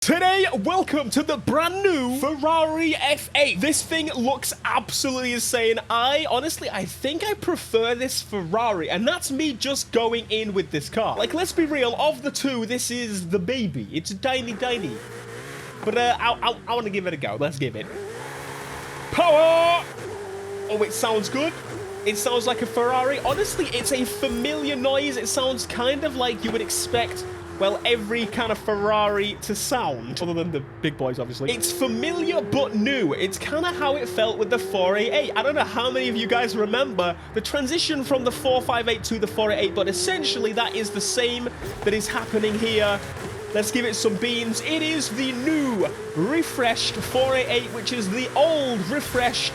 Today, welcome to the brand new Ferrari F8. This thing looks absolutely insane. I think I prefer this Ferrari, and that's me just going in with this car. Like, let's be real, of the two, this is the baby. It's tiny. But I want to give it a go. Let's give it. Power! Oh, it sounds good. It sounds like a Ferrari. Honestly, it's a familiar noise. It sounds kind of like you would expect, well, every kind of Ferrari to sound, other than the big boys, obviously. It's familiar but new. It's kind of how it felt with the 488. I don't know how many of you guys remember the transition from the 458 to the 488, but essentially that is the same that is happening here. Let's give it some beans. It is the new, refreshed 488, which is the old, refreshed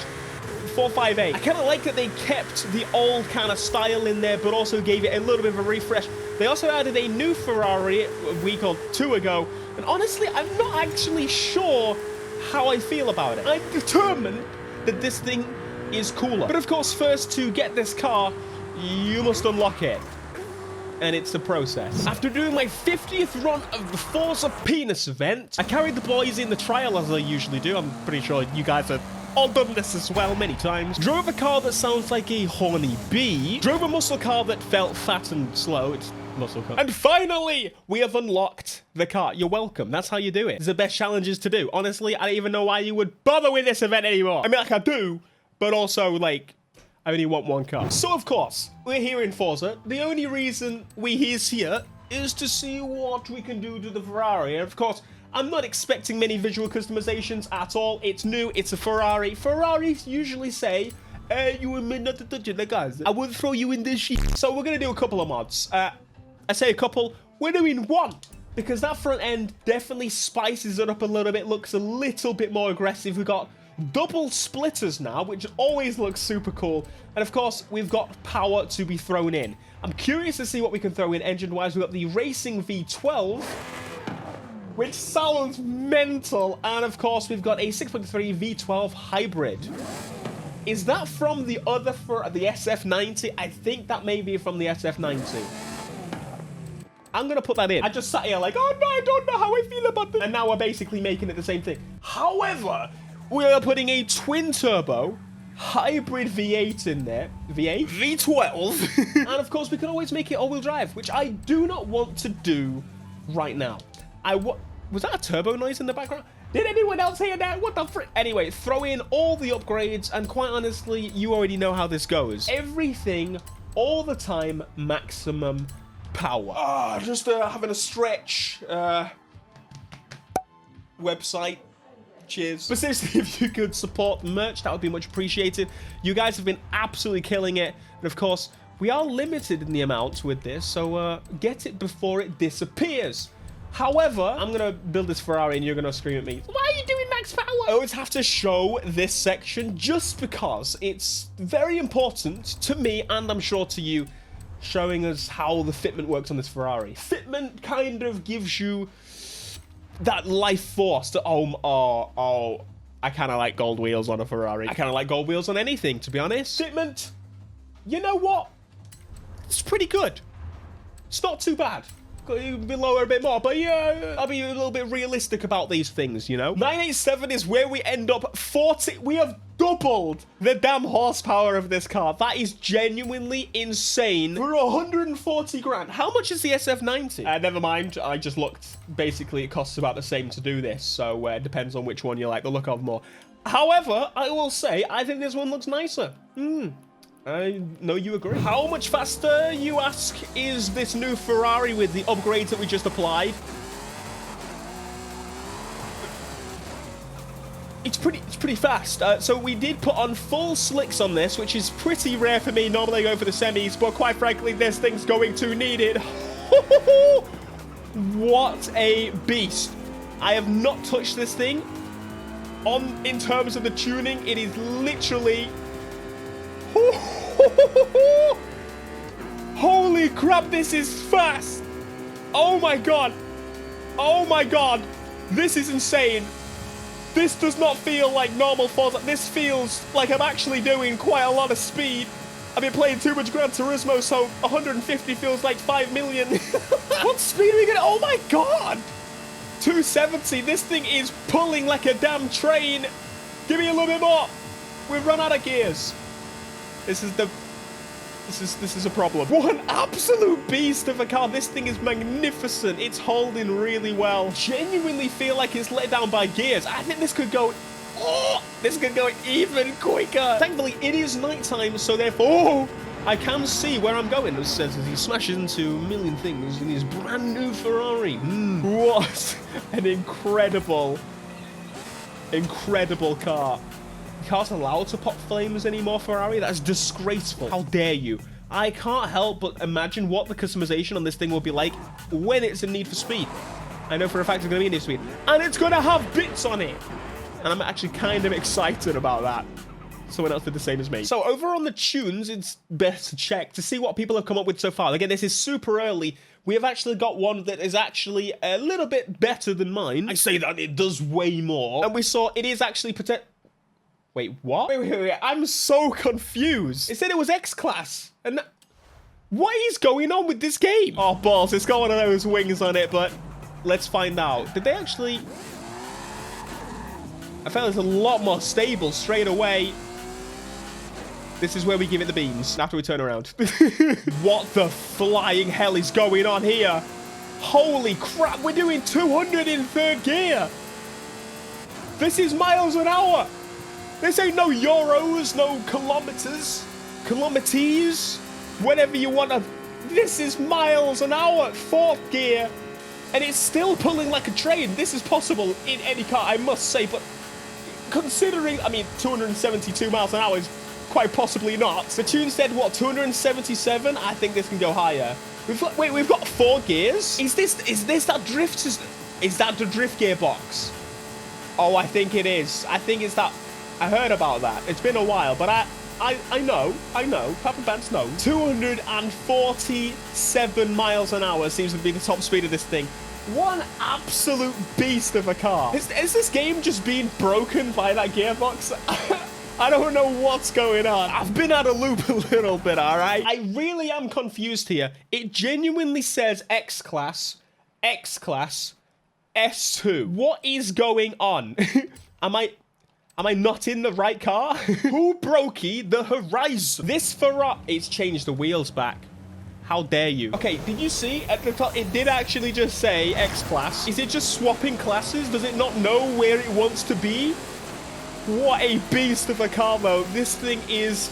458. I kind of like that they kept the old kind of style in there, but also gave it a little bit of a refresh. They also added a new Ferrari a week or two ago, and honestly, I'm not actually sure how I feel about it. I'm determined that this thing is cooler. But of course, first, to get this car, you must unlock it. And it's a process. After doing my 50th run of the Forza Penis event, I carried the boys in the trial as I usually do. I'm pretty sure you guys have all done this as well many times. Drove a car that sounds like a horny bee. Drove a muscle car that felt fat and slow. It's muscle car. And finally, we have unlocked the car. You're welcome. That's how you do it. It's the best challenges to do. Honestly, I don't even know why you would bother with this event anymore. I mean, like, I do, but also, like, I only want one car. So, of course, we're here in Forza. The only reason is here is to see what we can do to the Ferrari. And, of course, I'm not expecting many visual customizations at all. It's new. It's a Ferrari. Ferraris usually say, you were meant not to touch it, guys. I would throw you in this shit. So we're going to do a couple of mods. I say a couple. We're doing one, because that front end definitely spices it up a little bit. Looks a little bit more aggressive. We've got double splitters now, which always looks super cool. And of course, we've got power to be thrown in. I'm curious to see what we can throw in engine-wise. We've got the Racing V12, which sounds mental. And of course, we've got a 6.3 V12 hybrid. Is that from the other, for the SF90? I think that may be from the SF90. I'm going to put that in. I just sat here like, oh no, I don't know how I feel about this. And now we're basically making it the same thing. However, we are putting a twin-turbo hybrid V8 in there. V8? V12. And of course, we can always make it all-wheel drive, which I do not want to do right now. Was that a turbo noise in the background? Did anyone else hear that? What the frick? Anyway, throw in all the upgrades, and quite honestly, you already know how this goes. Everything, all the time, maximum power. Just having a stretch. Website. Cheers. But seriously, if you could support the merch, that would be much appreciated. You guys have been absolutely killing it. And of course, we are limited in the amount with this, so get it before it disappears. However, I'm going to build this Ferrari and you're going to scream at me, why are you doing max power? I always have to show this section just because it's very important to me, and I'm sure to you, showing us how the fitment works on this Ferrari. Fitment kind of gives you that life force to, I kind of like gold wheels on a Ferrari. I kind of like gold wheels on anything, to be honest. Fitment, you know what? It's pretty good. It's not too bad. Be lower a bit more, but yeah, I'll be a little bit realistic about these things, you know? 987 is where we end up. 40, we have doubled the damn horsepower of this car. That is genuinely insane. For 140 grand. How much is the SF90? Never mind, I just looked. Basically, it costs about the same to do this, so it depends on which one you like the look of more. However, I will say, I think this one looks nicer. I know you agree. How much faster, you ask, is this new Ferrari with the upgrades that we just applied? It's pretty fast. So we did put on full slicks on this, which is pretty rare for me. Normally I go for the semis, but quite frankly, this thing's going to need it. What a beast. I have not touched this thing. In terms of the tuning, it is literally... Holy crap, this is fast. Oh my god. Oh my god. This is insane. This does not feel like normal Forza. This feels like I'm actually doing quite a lot of speed. I've been playing too much Gran Turismo, so 150 feels like 5 million. What speed are we getting? Oh my god. 270. This thing is pulling like a damn train. Give me a little bit more. We've run out of gears. This is a problem. What an absolute beast of a car. This thing is magnificent. It's holding really well. Genuinely feel like it's let down by gears. I think this could go... Oh, this could go even quicker. Thankfully, it is nighttime, so therefore... I can see where I'm going. It says as he smashes into a million things in his brand new Ferrari. What an incredible car. You can't allow to pop flames anymore, Ferrari. That's disgraceful. How dare you? I can't help but imagine what the customization on this thing will be like when it's in Need for Speed. I know for a fact it's going to be in Need for Speed. And it's going to have bits on it. And I'm actually kind of excited about that. Someone else did the same as me. So over on the tunes, it's best to check to see what people have come up with so far. Again, this is super early. We have actually got one that is actually a little bit better than mine. I say that it does way more. And we saw it is actually Wait, what? Wait. I'm so confused. It said it was X-Class. And what is going on with this game? Oh, balls. It's got one of those wings on it, but let's find out. Did they actually... I felt it's a lot more stable straight away. This is where we give it the beans after we turn around. What the flying hell is going on here? Holy crap, we're doing 200 in third gear. This is miles an hour. This ain't no euros, no kilometers, whatever you want to. This is miles an hour, fourth gear. And it's still pulling like a train. This is possible in any car, I must say. But considering, I mean, 272 miles an hour is quite possibly not. The tune said, what, 277? I think this can go higher. We've got 4 gears? Is this that drift system? Is that the drift gearbox? Oh, I think it is. I think it's that. I heard about that. It's been a while, but I know. Papa Pants know. 247 miles an hour seems to be the top speed of this thing. One absolute beast of a car. Is this game just being broken by that gearbox? I don't know what's going on. I've been out of loop a little bit, all right? I really am confused here. It genuinely says X-Class, S2. What is going on? Am I not in the right car? Who brokey the horizon? This Ferrari... It's changed the wheels back. How dare you? Okay, did you see at the top? It did actually just say X-Class. Is it just swapping classes? Does it not know where it wants to be? What a beast of a car, though. This thing is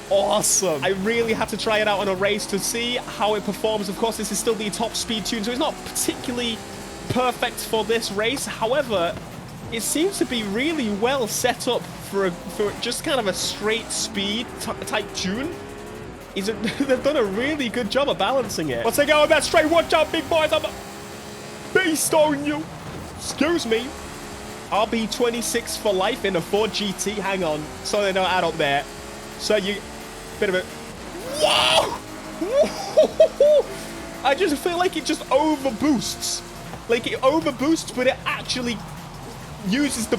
awesome. I really had to try it out on a race to see how it performs. Of course, this is still the top speed tune, so it's not particularly perfect for this race. However, it seems to be really well set up for just kind of a straight speed type tune. They've done a really good job of balancing it. Once they go on that straight, watch out, big boys. I'm a beast on you. Excuse me. RB26 for life in a Ford GT. Hang on. So they don't add up there. So you... Bit of a... Whoa! I just feel like it just over boosts. Like it over boosts, but it actually uses the...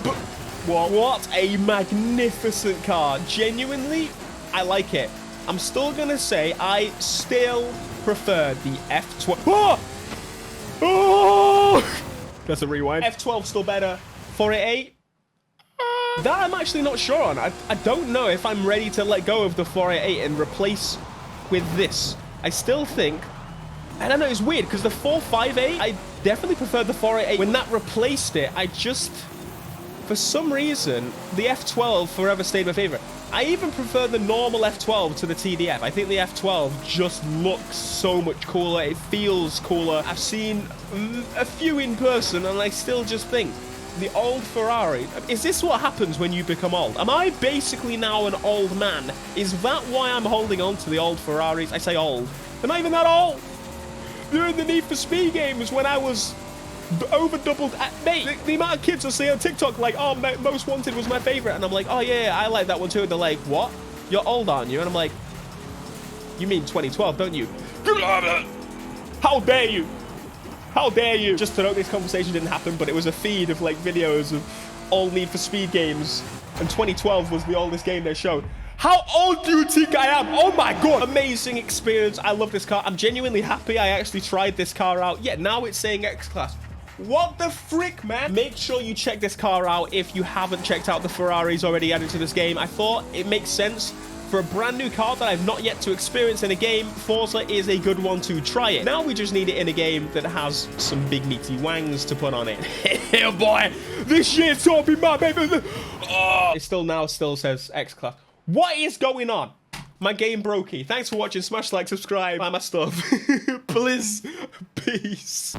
What a magnificent car. Genuinely, I like it. I'm still going to say I still prefer the F12. Oh! Oh! That's a rewind. F12 still better. 488? That I'm actually not sure on. I don't know if I'm ready to let go of the 488 and replace with this. I still think... I don't know, it's weird because the 458, I definitely preferred the 488. When that replaced it, I just... For some reason, the F12 forever stayed my favorite. I even prefer the normal F12 to the TDF. I think the F12 just looks so much cooler. It feels cooler. I've seen a few in person, and I still just think the old Ferrari... Is this what happens when you become old? Am I basically now an old man? Is that why I'm holding on to the old Ferraris? I say old. They're not even that old. During the Need for Speed games when I was... over doubled. Mate, the amount of kids I see on TikTok like, oh, Most Wanted was my favorite, and I'm like, oh yeah, I like that one too. And they're like, what? You're old, aren't you? And I'm like, you mean 2012, don't you? How dare you? How dare you? Just to note, this conversation didn't happen, but it was a feed of like videos of all Need for Speed games, and 2012 was the oldest game they showed. How old do you think I am? Oh my god. Amazing experience. I love this car. I'm genuinely happy I actually tried this car out. Yeah, now it's saying X-Class. What the frick, man? Make sure you check this car out if you haven't checked out the Ferraris already added to this game. I thought it makes sense. For a brand new car that I've not yet to experience in a game, Forza is a good one to try it. Now we just need it in a game that has some big meaty wangs to put on it. Oh boy, this shit's talking my baby. Oh. It still says X class. What is going on? My game brokey. Thanks for watching. Smash like, subscribe, buy my stuff. Please. Peace.